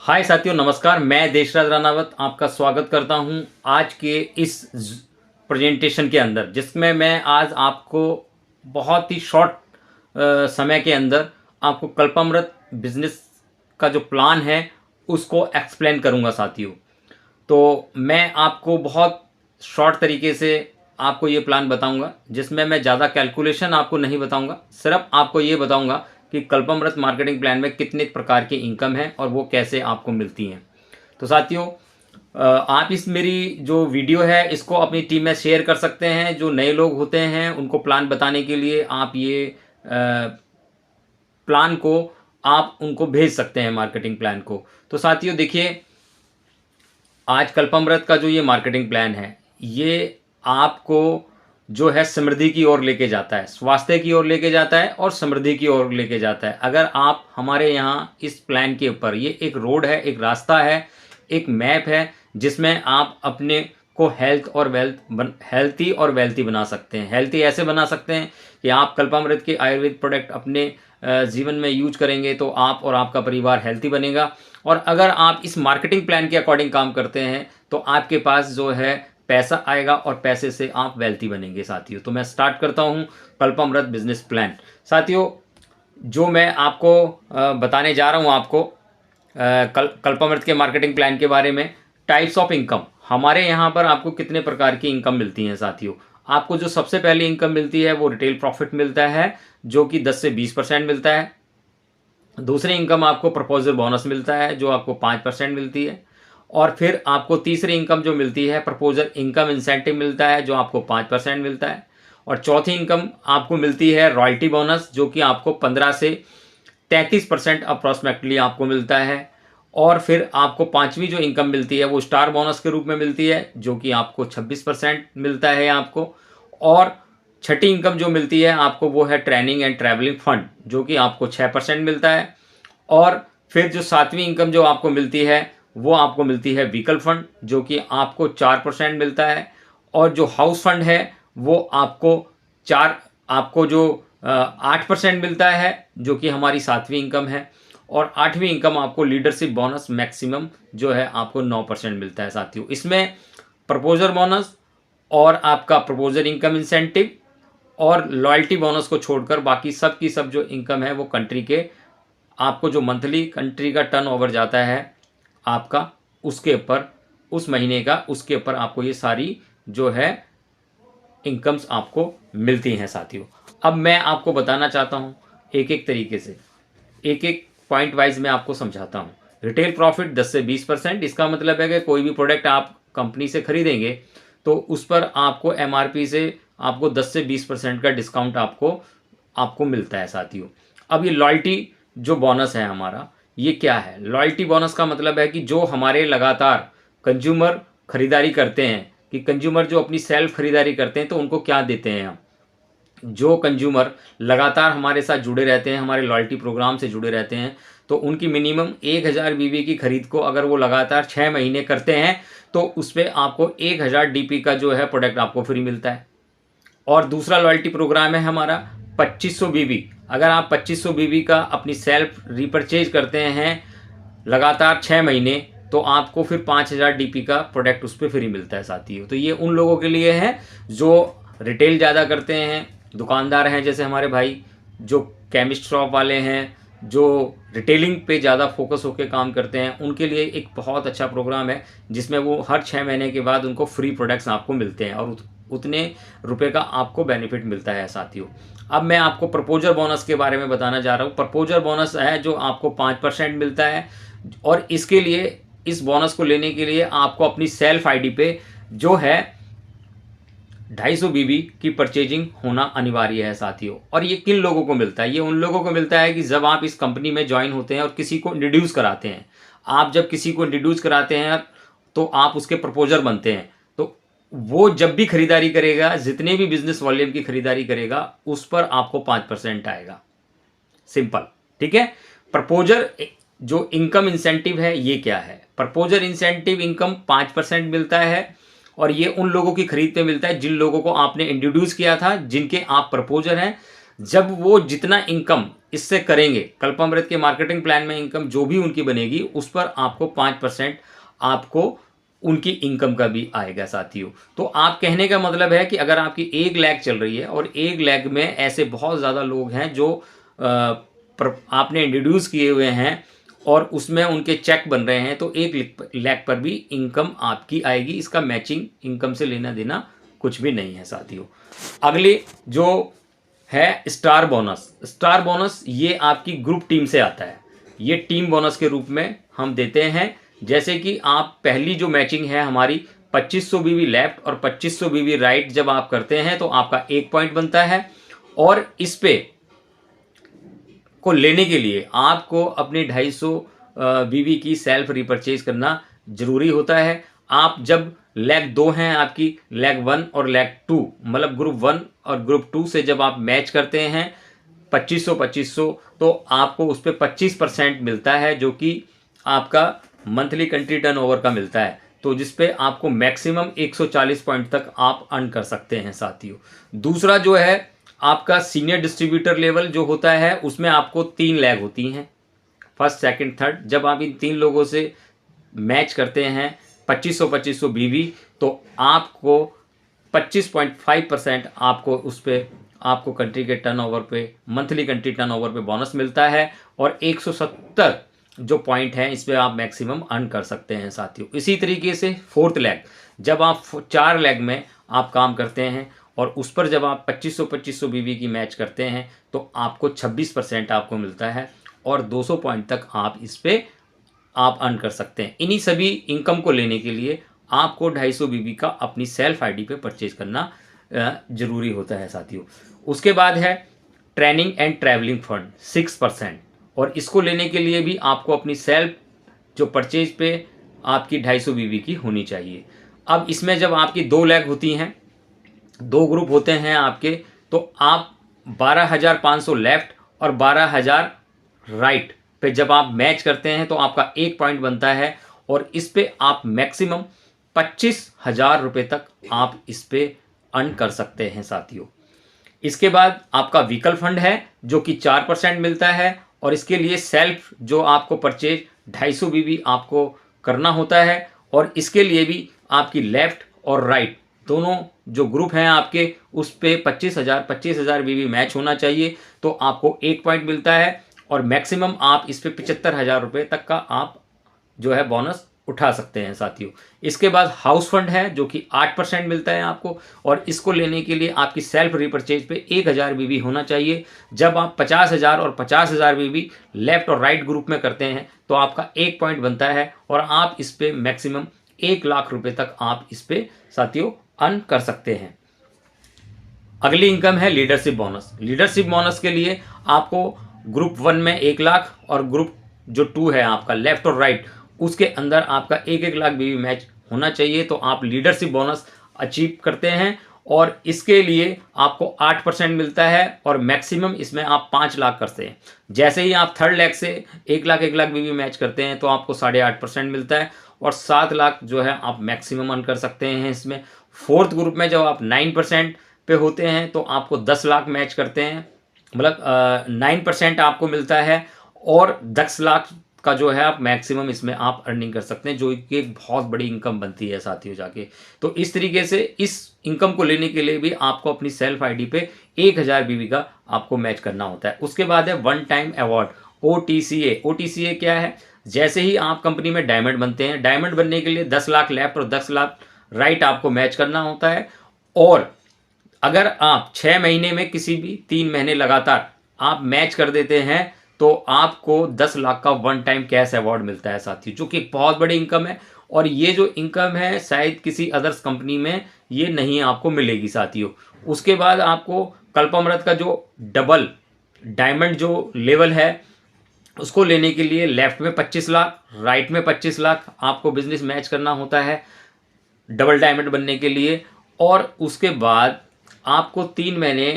हाय साथियों, नमस्कार। मैं देशराज राणावत आपका स्वागत करता हूं आज के इस प्रेजेंटेशन के अंदर, जिसमें मैं आज आपको बहुत ही शॉर्ट समय के अंदर आपको कल्पामृत बिजनेस का जो प्लान है उसको एक्सप्लेन करूंगा साथियों। तो मैं आपको बहुत शॉर्ट तरीके से आपको ये प्लान बताऊंगा, जिसमें मैं ज़्यादा कैलकुलेशन आपको नहीं बताऊंगा। सिर्फ आपको ये बताऊंगा कि कल्पामृत मार्केटिंग प्लान में कितने प्रकार की इनकम है और वो कैसे आपको मिलती हैं। तो साथियों, आप इस मेरी जो वीडियो है इसको अपनी टीम में शेयर कर सकते हैं। जो नए लोग होते हैं उनको प्लान बताने के लिए आप ये प्लान को आप उनको भेज सकते हैं, मार्केटिंग प्लान को। तो साथियों देखिए, आज कल्पामृत का जो ये मार्केटिंग प्लान है ये आपको जो है समृद्धि की ओर लेके जाता है, स्वास्थ्य की ओर लेके जाता है और समृद्धि की ओर लेके जाता है। अगर आप हमारे यहाँ इस प्लान के ऊपर, ये एक रोड है, एक रास्ता है, एक मैप है, जिसमें आप अपने को हेल्थी और वेल्थी बना सकते हैं। हेल्थी ऐसे बना सकते हैं कि आप कल्पामृत के आयुर्वेद प्रोडक्ट अपने जीवन में यूज करेंगे तो आप और आपका परिवार हेल्थी बनेगा। और अगर आप इस मार्केटिंग प्लान के अकॉर्डिंग काम करते हैं तो आपके पास जो है पैसा आएगा और पैसे से आप वेल्थी बनेंगे साथियों। तो मैं स्टार्ट करता हूं कल्पामृत बिजनेस प्लान। साथियों, जो मैं आपको बताने जा रहा हूं आपको कल्पामृत के मार्केटिंग प्लान के बारे में, टाइप्स ऑफ इनकम हमारे यहाँ पर आपको कितने प्रकार की इनकम मिलती हैं साथियों। आपको जो सबसे पहली इनकम मिलती है वो रिटेल प्रॉफिट मिलता है, जो कि 10 से 20% मिलता है। दूसरी इनकम आपको प्रपोजल बोनस मिलता है, जो आपको 5% मिलती है। और फिर आपको तीसरी इनकम जो मिलती है प्रपोजल इनकम इंसेंटिव मिलता है, जो आपको 5% मिलता है। और चौथी इनकम आपको मिलती है रॉयल्टी बोनस, जो कि आपको 15 से 33% अप्रॉक्सीमेटली आपको मिलता है। और फिर आपको पांचवी जो इनकम मिलती है वो स्टार बोनस के रूप में मिलती है, जो कि आपको 26% मिलता है आपको। और छठी इनकम जो मिलती है आपको वो है ट्रेनिंग एंड ट्रैवलिंग फंड, जो कि आपको 6% मिलता है। और फिर जो सातवीं इनकम जो आपको मिलती है वो आपको मिलती है व्हीकल फंड, जो कि आपको 4% मिलता है। और जो हाउस फंड है वो आपको जो 8% मिलता है, जो कि हमारी सातवीं इनकम है। और आठवीं इनकम आपको लीडरशिप बोनस मैक्सिमम जो है आपको 9% मिलता है साथियों। इसमें प्रपोजर बोनस और आपका प्रपोजर इनकम इंसेंटिव और लॉयल्टी बोनस को छोड़कर बाकी सब की सब जो इनकम है वो कंट्री के, आपको जो मंथली कंट्री का टर्नओवर जाता है आपका, उसके ऊपर, उस महीने का, उसके ऊपर आपको ये सारी जो है इनकम्स आपको मिलती हैं साथियों। अब मैं आपको बताना चाहता हूँ एक एक तरीके से, एक एक पॉइंट वाइज मैं आपको समझाता हूँ। रिटेल प्रॉफिट 10 से 20%, इसका मतलब है कि कोई भी प्रोडक्ट आप कंपनी से खरीदेंगे तो उस पर आपको एमआरपी से आपको 10 से 20% का डिस्काउंट आपको मिलता है साथियों। अब ये लॉयल्टी जो बोनस है हमारा, ये क्या है? लॉयल्टी बोनस का मतलब है कि जो हमारे लगातार कंज्यूमर खरीदारी करते हैं, कि कंज्यूमर जो अपनी सेल्फ खरीदारी करते हैं तो उनको क्या देते हैं हम। जो कंज्यूमर लगातार हमारे साथ जुड़े रहते हैं, हमारे लॉयल्टी प्रोग्राम से जुड़े रहते हैं, तो उनकी मिनिमम 1000 बीबी की खरीद को अगर वो लगातार 6 महीने करते हैं तो उस पर आपको 1000 डीपी का जो है प्रोडक्ट आपको फ्री मिलता है। और दूसरा लॉयल्टी प्रोग्राम है हमारा 2500 बीबी। अगर आप 2500 बीबी का अपनी सेल्फ रिपरचेज करते हैं लगातार 6 महीने तो आपको फिर 5000 डीपी का प्रोडक्ट उस पर फ्री मिलता है साथियों। तो ये उन लोगों के लिए है जो रिटेल ज़्यादा करते हैं, दुकानदार हैं जैसे हमारे भाई, जो केमिस्ट शॉप वाले हैं, जो रिटेलिंग पे ज़्यादा फोकस होकर काम करते हैं, उनके लिए एक बहुत अच्छा प्रोग्राम है, जिसमें वो हर 6 महीने के बाद उनको फ्री प्रोडक्ट्स आपको मिलते हैं और उतने रुपए का आपको बेनिफिट मिलता है साथियों। अब मैं आपको प्रपोजर बोनस के बारे में बताना जा रहा हूँ। प्रपोजर बोनस है जो आपको 5% मिलता है, और इसके लिए, इस बोनस को लेने के लिए आपको अपनी सेल्फ आईडी पे जो है 250 बीबी की परचेजिंग होना अनिवार्य है साथियों। और ये किन लोगों को मिलता है? ये उन लोगों को मिलता है कि जब आप इस कंपनी में ज्वाइन होते हैं और किसी को इंट्रोड्यूस कराते हैं। आप जब किसी को इंट्रोड्यूस कराते हैं तो आप उसके प्रपोजर बनते हैं, तो वो जब भी खरीदारी करेगा, जितने भी बिजनेस वॉल्यूम की खरीदारी करेगा, उस पर आपको 5% आएगा। सिंपल, ठीक है। प्रपोजर जो इनकम इंसेंटिव है ये क्या है? प्रपोजर इंसेंटिव इनकम 5% मिलता है, और ये उन लोगों की खरीद पे मिलता है जिन लोगों को आपने इंट्रोड्यूस किया था, जिनके आप प्रपोजर हैं। जब वो जितना इनकम इससे करेंगे, कल्पामृत के मार्केटिंग प्लान में इनकम जो भी उनकी बनेगी उस पर आपको 5% आपको उनकी इनकम का भी आएगा साथियों। तो आप कहने का मतलब है कि अगर आपकी 1 लाख चल रही है और 1 लाख में ऐसे बहुत ज़्यादा लोग हैं जो आपने इंट्रोड्यूस किए हुए हैं और उसमें उनके चेक बन रहे हैं, तो 1 लाख पर भी इनकम आपकी आएगी। इसका मैचिंग इनकम से लेना देना कुछ भी नहीं है साथियों। अगली जो है स्टार बोनस। स्टार बोनस ये आपकी ग्रुप टीम से आता है। ये टीम बोनस के रूप में हम देते हैं। जैसे कि आप पहली जो मैचिंग है हमारी 2500 बीवी लेफ्ट और 2500 बीवी राइट जब आप करते हैं तो आपका 1 पॉइंट बनता है, और इस पे को लेने के लिए आपको अपनी 250 बीवी की सेल्फ रिपर्चेज करना जरूरी होता है। आप जब लेग 2 हैं आपकी, लेग 1 और लेग 2 मतलब ग्रुप 1 और ग्रुप 2 से जब आप मैच करते हैं 2500 तो आपको उस पर 25% मिलता है, जो कि आपका मंथली कंट्री टर्नओवर का मिलता है। तो जिसपे आपको मैक्सिमम 140 पॉइंट तक आप अर्न कर सकते हैं साथियों। दूसरा जो है आपका सीनियर डिस्ट्रीब्यूटर लेवल जो होता है उसमें आपको 3 लैग होती हैं, फर्स्ट सेकंड थर्ड। जब आप इन 3 लोगों से मैच करते हैं 2500 बीवी तो आपको 25.5% आपको उस पर आपको कंट्री के टर्नओवर पे, मंथली कंट्री टर्नओवर पे बोनस मिलता है, और 170 जो पॉइंट है इस पर आप मैक्सिमम अर्न कर सकते हैं साथियों। इसी तरीके से फोर्थ लैग, जब आप 4 लैग में आप काम करते हैं और उस पर जब आप 2500 बीवी की मैच करते हैं तो आपको 26% आपको मिलता है, और 200 पॉइंट तक आप इस पे आप अर्न कर सकते हैं। इन्हीं सभी इनकम को लेने के लिए आपको 250 बीबी का अपनी सेल्फ आईडी पे परचेज करना जरूरी होता है साथियों। उसके बाद है ट्रेनिंग एंड ट्रैवलिंग फंड 6%, और इसको लेने के लिए भी आपको अपनी सेल्फ जो परचेज पे आपकी 250 बीबी की होनी चाहिए। अब इसमें जब आपकी 2 लैग होती हैं, 2 ग्रुप होते हैं आपके, तो आप 12,500 लेफ्ट और 12,000 राइट पे जब आप मैच करते हैं तो आपका 1 पॉइंट बनता है, और इस पे आप मैक्सिमम 25,000 रुपये तक आप इस पे अर्न कर सकते हैं साथियों। इसके बाद आपका व्हीकल फंड है जो कि 4% मिलता है, और इसके लिए सेल्फ जो आपको परचेज 250 बीबी आपको करना होता है, और इसके लिए भी आपकी लेफ्ट और राइट दोनों जो ग्रुप हैं आपके उस पे 25,000 बीबी मैच होना चाहिए, तो आपको 1 पॉइंट मिलता है, और मैक्सिमम आप इस पे 75,000 रुपये तक का आप जो है बोनस उठा सकते हैं साथियों। इसके बाद हाउस फंड है जो कि 8% मिलता है आपको, और इसको लेने के लिए आपकी सेल्फ रिपर्चेज पे 1,000 बीबी होना चाहिए। जब आप 50,000 और 50,000 बीबी लेफ्ट और राइट ग्रुप में करते हैं तो आपका 1 पॉइंट बनता है, और आप इस पे मैक्सिमम 1 लाख रुपए तक आप इस पे साथियों अर्न कर सकते हैं। अगली इनकम है लीडरशिप बोनस। लीडरशिप बोनस के लिए आपको ग्रुप 1 में 1 लाख और ग्रुप जो 2 है आपका लेफ्ट और राइट उसके अंदर आपका 1-1 लाख बीवी मैच होना चाहिए, तो आप लीडरशिप बोनस अचीव करते हैं, और इसके लिए आपको 8% मिलता है, और मैक्सिमम इसमें आप 5 लाख करते हैं। जैसे ही आप थर्ड लैग से 1 लाख बीवी मैच करते हैं तो आपको 8.5% मिलता है, और 7 लाख जो है आप मैक्सिमम अर्न कर सकते हैं इसमें। फोर्थ ग्रुप में जब आप 9% पे होते हैं तो आपको 10 लाख मैच करते हैं, मतलब 9% आपको मिलता है, और 10 लाख का जो है आप मैक्सिमम इसमें आप अर्निंग कर सकते हैं, जो कि एक बहुत बड़ी इनकम बनती है साथियों जाके। तो इस तरीके से इस इनकम को लेने के लिए भी आपको अपनी सेल्फ आईडी पे 1,000 बीवी का आपको मैच करना होता है। उसके बाद है one time award OTCA। OTCA क्या है? जैसे ही आप कंपनी में डायमंड बनते हैं, डायमंड बनने के लिए 10 लाख लेफ्ट और 10 लाख राइट आपको मैच करना होता है, और अगर आप 6 महीने में किसी भी 3 महीने लगातार आप मैच कर देते हैं तो आपको 10 लाख का वन टाइम कैश अवार्ड मिलता है साथियों, जो कि एक बहुत बड़ी इनकम है, और ये जो इनकम है शायद किसी अदर्स कंपनी में ये नहीं आपको मिलेगी साथियों। उसके बाद आपको कल्पामृत का जो डबल डायमंड जो लेवल है उसको लेने के लिए लेफ्ट में 25 लाख राइट में 25 लाख आपको बिजनेस मैच करना होता है डबल डायमंड बनने के लिए, और उसके बाद आपको 3 महीने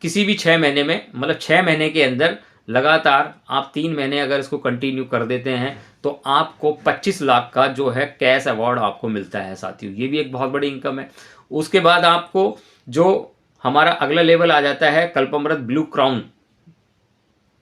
किसी भी 6 महीने में, मतलब 6 महीने के अंदर लगातार आप 3 महीने अगर इसको कंटिन्यू कर देते हैं तो आपको 25 लाख का जो है कैश अवार्ड आपको मिलता है साथियों। ये भी एक बहुत बड़ी इनकम है। उसके बाद आपको जो हमारा अगला लेवल आ जाता है कल्पामृत ब्लू क्राउन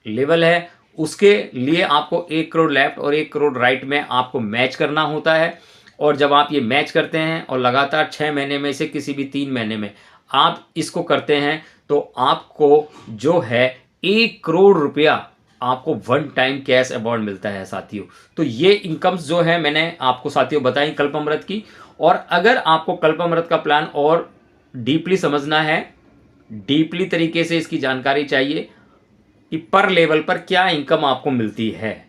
लेवल है उसके लिए आपको 1 करोड़ लेफ्ट और 1 करोड़ राइट में आपको मैच करना होता है। और जब आप ये मैच करते हैं और लगातार 6 महीने में से किसी भी 3 महीने में आप इसको करते हैं तो आपको जो है 1 करोड़ रुपया आपको वन टाइम कैश अवार्ड मिलता है साथियों। तो ये इनकम्स जो है मैंने आपको साथियों बताई कल्पामृत की। और अगर आपको कल्पामृत का प्लान और डीपली समझना है, डीपली तरीके से इसकी जानकारी चाहिए कि पर लेवल पर क्या इनकम आपको मिलती है,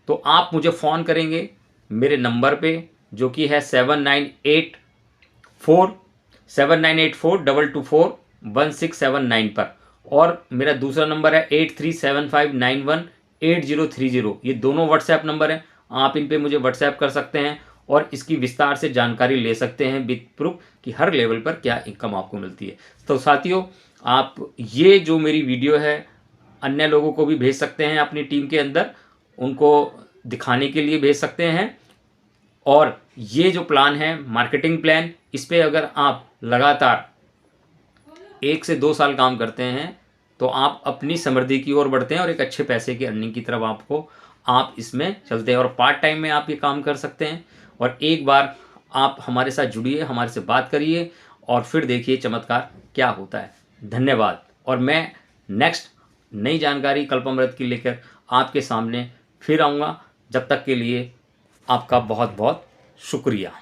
तो आप मुझे फ़ोन करेंगे मेरे नंबर पे जो कि है 7984 पर। और मेरा दूसरा नंबर है 8375918030। ये दोनों व्हाट्सएप नंबर हैं, आप इन पे मुझे व्हाट्सएप कर सकते हैं और इसकी विस्तार से जानकारी ले सकते हैं विद प्रूफ कि हर लेवल पर क्या इनकम आपको मिलती है। तो साथियों, आप ये जो मेरी वीडियो है अन्य लोगों को भी भेज सकते हैं, अपनी टीम के अंदर उनको दिखाने के लिए भेज सकते हैं। और ये जो प्लान है मार्केटिंग प्लान, इस पे अगर आप लगातार 1 से 2 साल काम करते हैं तो आप अपनी समृद्धि की ओर बढ़ते हैं और एक अच्छे पैसे की अर्निंग की तरफ आप इसमें चलते हैं। और पार्ट टाइम में आप ये काम कर सकते हैं। और एक बार आप हमारे साथ जुड़िए, हमारे से बात करिए और फिर देखिए चमत्कार क्या होता है। धन्यवाद। और मैं नेक्स्ट नई जानकारी कल्पामृत की लेकर आपके सामने फिर आऊँगा। जब तक के लिए आपका बहुत बहुत शुक्रिया।